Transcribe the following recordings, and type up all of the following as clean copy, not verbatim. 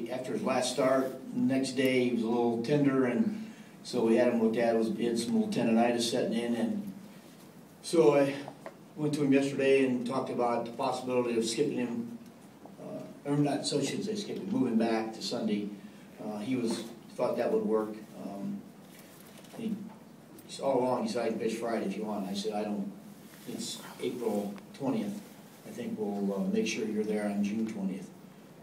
After his last start, next day he was a little tender, and so we had him looked at. He had some little tendonitis setting in, and so I went to him yesterday and talked about the possibility of skipping him, or not, so I shouldn't say skipping, moving back to Sunday. He thought that would work. All along he said, "I can pitch Friday if you want." I said, "I don't. It's April 20th. I think we'll make sure you're there on June 20th."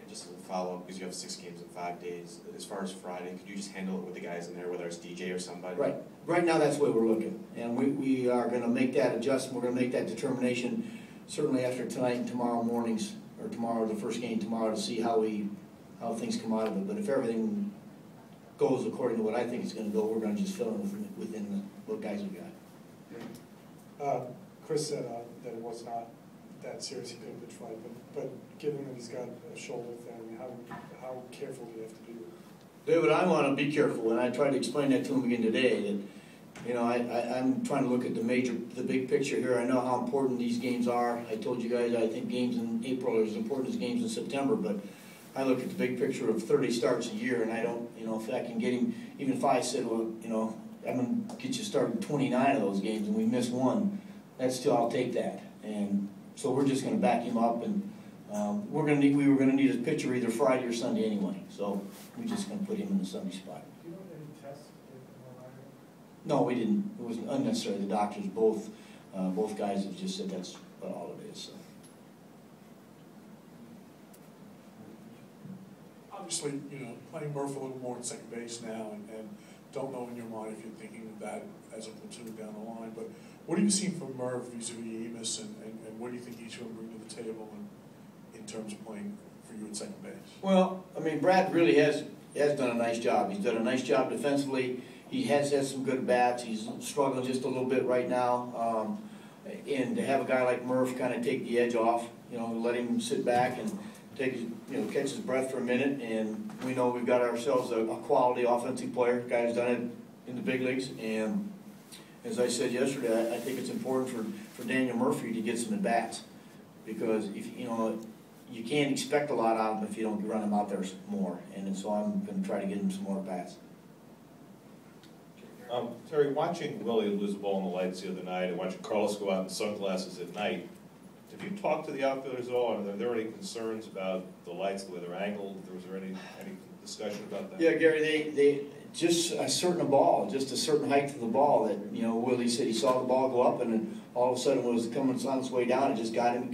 Just a follow-up, because you have 6 games in 5 days. As far as Friday, could you just handle it with the guys in there, whether it's DJ or somebody? Right. Right now, that's the way we're looking. And we are going to make that adjustment. We're going to make that determination certainly after tonight and tomorrow mornings, or tomorrow, the first game tomorrow, to see how things come out of it. But if everything goes according to what I think it's going to go, we're going to just fill in within what guys we got. Chris said that it was not that serious, he couldn't pitch Friday, but given that he's got a shoulder thing, how careful do you have to be? David, I want to be careful, and I tried to explain that to him again today. That, you know, I'm trying to look at the big picture here. I know how important these games are. I told you guys I think games in April are as important as games in September, but I look at the big picture of 30 starts a year, and I don't, you know, if I can get him, even if I said, well, you know, I'm going to get you started 29 of those games and we miss one, that's still, I'll take that. And so we're just going to back him up, and we were going to need a pitcher either Friday or Sunday anyway. So we're just going to put him in the Sunday spot. Do you know any tests? No, we didn't. It was unnecessary. The doctors both guys have just said that's about all it is. So. Obviously, you know, playing Murph a little more at second base now, and don't know in your mind if you're thinking of that as a platoon down the line, but what have you seen from Murph vis-a-vis Emis, and what do you think he's going to bring to the table in terms of playing for you at second base? Well, I mean, Brad really has done a nice job. He's done a nice job defensively. He has had some good bats. He's struggling just a little bit right now. And to have a guy like Murph kind of take the edge off, you know, let him sit back and catch his breath for a minute, and we know we've got ourselves a quality offensive player. Guy's done it in the big leagues, and as I said yesterday, I think it's important for Daniel Murphy to get some at bats, because if you can't expect a lot out of him if you don't run him out there more, and so I'm going to try to get him some more at bats. Terry, watching Willie lose the ball in the lights the other night, and watching Carlos go out in sunglasses at night, have you talked to the outfielders at all? Are there any concerns about the lights, the way they're angled? Was there any discussion about that? Yeah, Gary, they just a certain ball, just a certain height of the ball that, you know, Willie said he saw the ball go up, and then all of a sudden it was coming on its way down. It just got him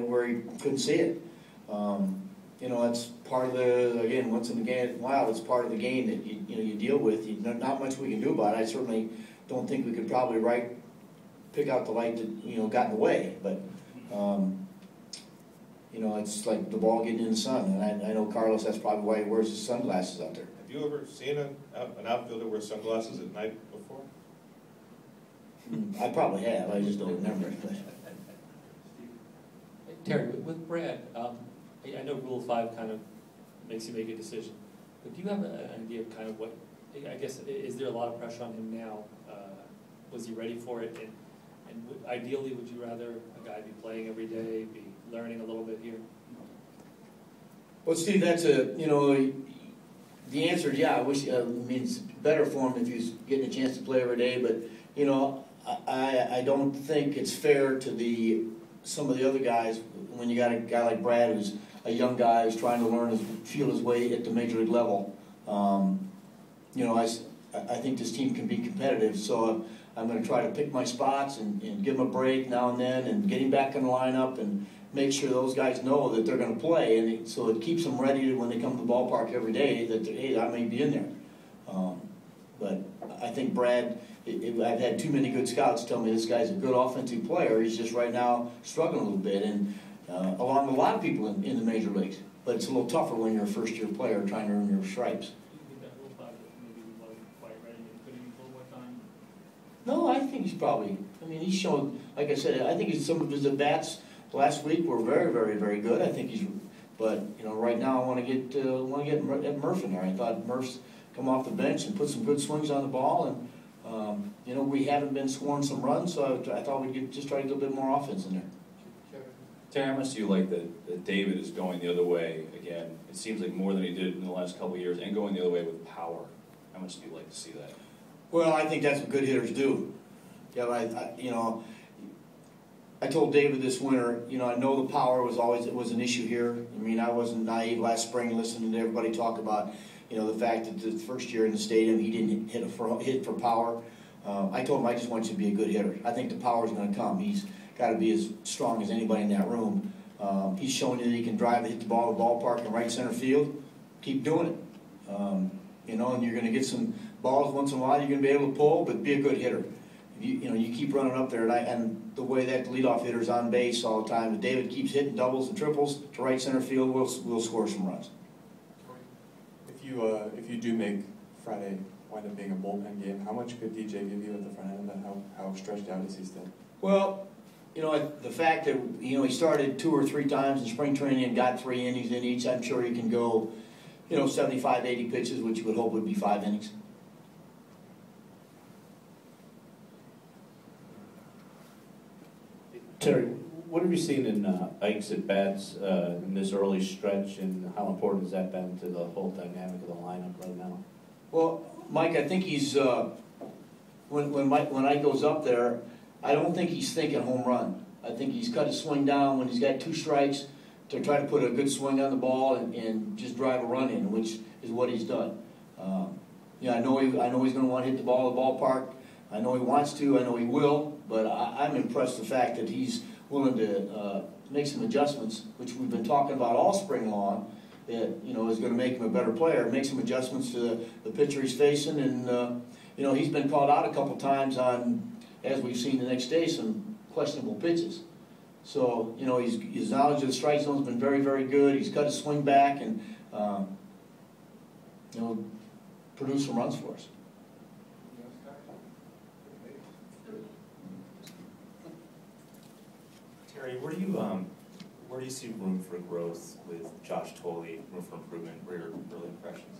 where he couldn't see it. You know, it's part of the, again, once in the game, wow, it's part of the game that you deal with. Not much we can do about it. I certainly don't think we could probably pick out the light that got in the way, but. You know, it's like the ball getting in the sun, and I know Carlos, that's probably why he wears his sunglasses out there. Have you ever seen an outfielder wear sunglasses at night before? I probably have, I just don't remember it. Terry, with Brad, I know Rule 5 kind of makes you make a decision, but do you have an idea of kind of what, I guess, is there a lot of pressure on him now? Was he ready for it? And ideally, would you rather a guy be playing every day, be learning a little bit here? Well, Steve, that's the answer is yeah. I wish, it's better for him if he's getting a chance to play every day, but, you know, I don't think it's fair to some of the other guys when you got a guy like Brad who's a young guy who's trying to feel his way at the major league level. You know, I think this team can be competitive, so I'm going to try to pick my spots and give him a break now and then, and get him back in the lineup and make sure those guys know that they're going to play, and so it keeps them ready when they come to the ballpark every day that, hey, I may be in there. But I think Brad, I've had too many good scouts tell me this guy's a good offensive player. He's just right now struggling a little bit, and along with a lot of people in the major leagues. But it's a little tougher when you're a first-year player trying to earn your stripes. No, I think he's probably, he's shown, like I said, I think some of his at-bats last week were very, very, very good. I think but, right now I want to get Murph in there. I thought Murph's come off the bench and put some good swings on the ball, and, we haven't been scoring some runs, so I thought we'd just try to get a little bit more offense in there. Terry, how much do you like that David is going the other way again? It seems like more than he did in the last couple of years, and going the other way with power. How much do you like to see that? Well, I think that's what good hitters do. Yeah, I told David this winter, I know the power was an issue here. I mean, I wasn't naive last spring listening to everybody talk about, the fact that the first year in the stadium he didn't hit for power. I told him I just want you to be a good hitter. I think the power is going to come. He's got to be as strong as anybody in that room. He's shown you that he can drive and hit the ball at the ballpark in right center field. Keep doing it. And you're going to get some balls once in a while you're going to be able to pull, but be a good hitter. You keep running up there, and the way that leadoff hitter's on base all the time, if David keeps hitting doubles and triples to right center field, we'll score some runs. If you do make Friday wind up being a bullpen game, how much could DJ give you at the front end, and how stretched out is he still? Well, the fact that he started 2 or 3 times in spring training and got 3 innings in each, I'm sure he can go 75, 80 pitches, which you would hope would be 5 innings. Terry, what have you seen in Ike's at bats in this early stretch, and how important has that been to the whole dynamic of the lineup right now? Well, Mike, I think he's when Ike goes up there, I don't think he's thinking home run. I think he's cut his swing down when he's got 2 strikes to try to put a good swing on the ball and just drive a run in, which is what he's done. I know he's going to want to hit the ball at the ballpark. I know he wants to. I know he will. But I'm impressed with the fact that he's willing to make some adjustments, which we've been talking about all spring long. That is going to make him a better player. Make some adjustments to the pitcher he's facing, and he's been called out a couple times on, as we've seen the next day, some questionable pitches. So his knowledge of the strike zone has been very, very good. He's cut his swing back and produced some runs for us. Terry, where do you see room for growth with Josh Thole, room for improvement? What are your early impressions?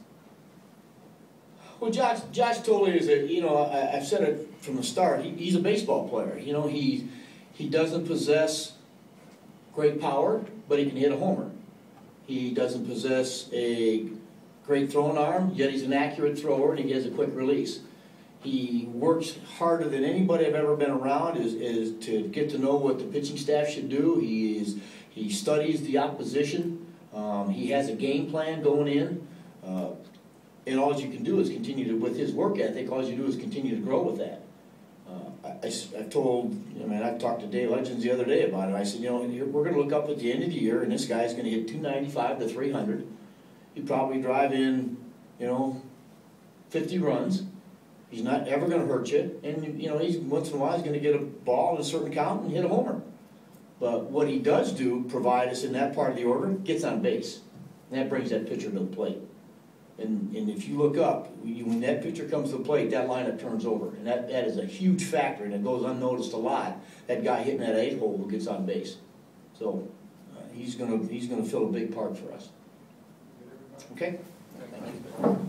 Well, Josh Thole is I've said it from the start. He's a baseball player. He doesn't possess great power, but he can hit a homer. He doesn't possess a great throwing arm, yet he's an accurate thrower and he has a quick release. He works harder than anybody I've ever been around is to get to know what the pitching staff should do. He studies the opposition. He has a game plan going in. And all you can do is continue to, with his work ethic, all you do is continue to grow with that. I've talked to Dave Legends the other day about it. I said, we're going to look up at the end of the year, and this guy's going to hit 295 to 300. He'd probably drive in, 50 runs. He's not ever going to hurt you, and he's once in a while he's going to get a ball in a certain count and hit a homer. But what he does do, provide us in that part of the order, gets on base, and that brings that pitcher to the plate. And if you look up, when that pitcher comes to the plate, that lineup turns over, and that is a huge factor, and it goes unnoticed a lot. That guy hitting that 8-hole who gets on base, so he's gonna fill a big part for us. Okay. Thank you.